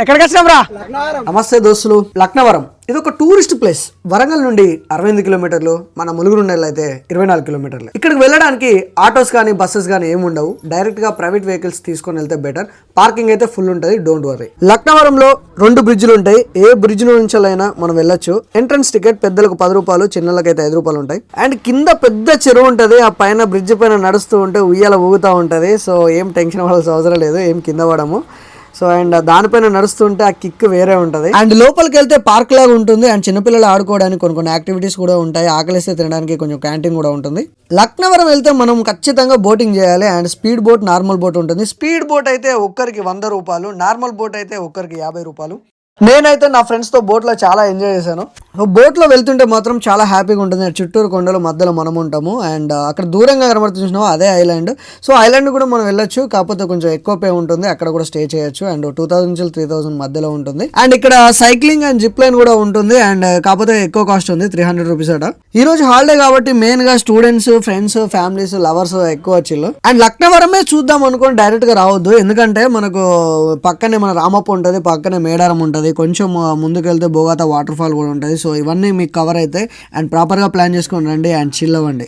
ఎక్కడికి వచ్చినాం రా? నమస్తే దోస్తులు. లక్నవరం ఇది ఒక టూరిస్ట్ ప్లేస్. వరంగల్ నుండి 68 కిలోమీటర్లు, మన ములుగురు నుండి అయితే 24 కిలోమీటర్లు. ఇక్కడికి వెళ్ళడానికి ఆటోస్ కానీ బస్సెస్ కానీ ఏమి ఉండవు. డైరెక్ట్ గా ప్రైవేట్ వెహికల్స్ తీసుకొని వెళ్తే బెటర్. పార్కింగ్ అయితే ఫుల్ ఉంటుంది, డోంట్ వరీ. లక్నవరంలో 2 బ్రిడ్జ్లు ఉంటాయి. ఏ బ్రిడ్జ్ నుంచి అయినా మనం వెళ్ళొచ్చు. ఎంట్రన్స్ టికెట్ పెద్దలకు 10 రూపాయలు, చిన్నలకు అయితే 5 రూపాయలు ఉంటాయి. అండ్ కింద పెద్ద చెరువు ఉంటది. ఆ పైన బ్రిడ్జ్ పైన నడుస్తూ ఉంటే ఉయ్యాల ఊగుతూ ఉంటది. సో ఏం టెన్షన్ పడాల్సిన అవసరం లేదు, ఏం కింద పడము. సో అండ్ దానిపైన నడుస్తుంటే ఆ కిక్ వేరే ఉంటుంది. అండ్ లోపలికి వెళ్తే పార్క్ లాగా ఉంటుంది. అండ్ చిన్నపిల్లలు ఆడుకోవడానికి కొన్ని యాక్టివిటీస్ కూడా ఉంటాయి. ఆకలిస్తే తినడానికి కొంచెం క్యాంటీన్ కూడా ఉంటుంది. లక్నవరం వెళ్తే మనం ఖచ్చితంగా బోటింగ్ చేయాలి. And speed boat, normal boat ఉంటుంది. స్పీడ్ బోట్ అయితే ఒక్కరికి 100 రూపాయలు, నార్మల్ బోట్ అయితే ఒక్కరికి 50 రూపాయలు. నేనైతే నా ఫ్రెండ్స్తో బోట్లో చాలా ఎంజాయ్ చేశాను. బోట్లో వెళ్తుంటే మాత్రం చాలా హ్యాపీగా ఉంటుంది. చుట్టూరు కొండలు మధ్యలో మనం ఉంటాము. అండ్ అక్కడ దూరంగా కనబడుతుంది చూసినాము, అదే ఐలాండ్. సో ఐలాండ్ కూడా మనం వెళ్ళొచ్చు, కాకపోతే కొంచెం ఎక్కువ పే ఉంటుంది. అక్కడ కూడా స్టే చేయొచ్చు. అండ్ 2000 నుంచి 3000 మధ్యలో ఉంటుంది. అండ్ ఇక్కడ సైక్లింగ్ అండ్ జిప్ లైన్ కూడా ఉంటుంది. అండ్ కాకపోతే ఎక్కువ కాస్ట్ ఉంది, 300 రూపీస్ అట. ఈ రోజు హాలిడే కాబట్టి మెయిన్ గా స్టూడెంట్స్, ఫ్రెండ్స్, ఫ్యామిలీస్, లవర్స్ ఎక్కువ వచ్చిళ్ళు. అండ్ లక్నవరమే చూద్దాం అనుకోని డైరెక్ట్ గా రావద్దు. ఎందుకంటే మనకు పక్కనే మన రామప్ప ఉంటుంది, పక్కనే మేడారం ఉంటుంది. కొంచెం ముందుకెళ్తే బోగాతా వాటర్ ఫాల్ కూడా ఉంటుంది. సో ఇవన్నీ మీకు కవర్ అయితే అండ్ ప్రాపర్గా ప్లాన్ చేసుకొని రండి అండ్ చిల్ అవ్వండి.